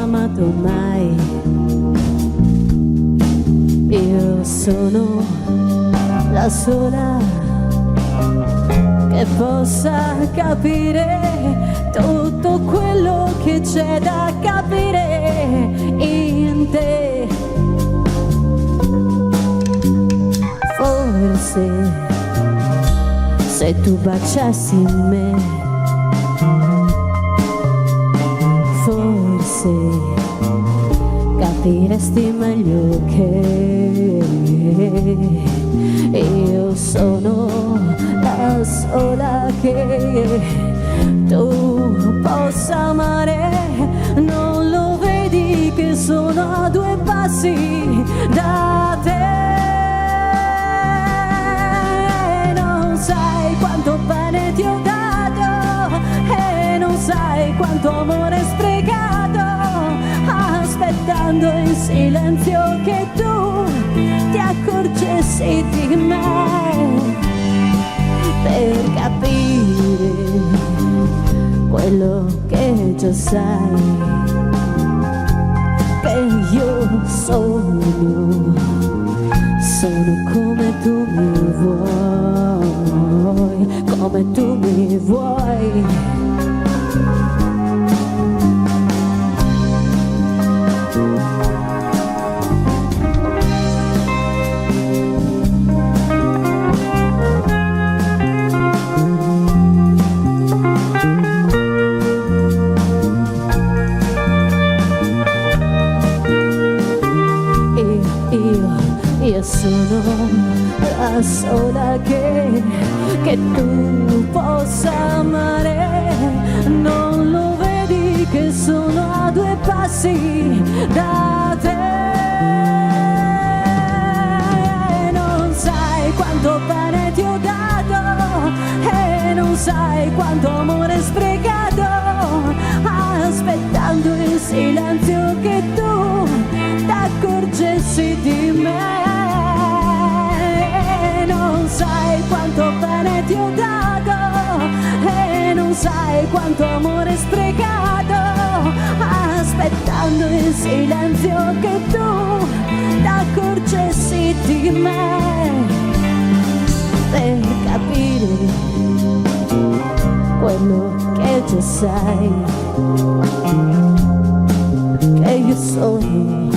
amato mai. Io sono la sola che possa capire tutto quello che c'è da capire in te. Forse se tu baciassi me, forse capiresti meglio che io sono la sola che tu possa amare. Non lo vedi che sono a 2 passi da te? Non sai quanto bene ti ho dato e non sai quanto amore sprecato, aspettando in silenzio che tu ti accorgessi di me, per capire quello che già sai, che io sono come tu mi vuoi, come tu mi vuoi. Io sono la sola che tu possa amare. Non lo vedi che sono a 2 passi da te? Non sai quanto bene ti ho dato e non sai quanto amore sprecato, aspettando in silenzio che tu t'accorgessi di me. Non sai quanto bene ti ho dato e non sai quanto amore sprecato, aspettando in silenzio che tu t'accorgessi di me, per capire quello che già sai, che io sono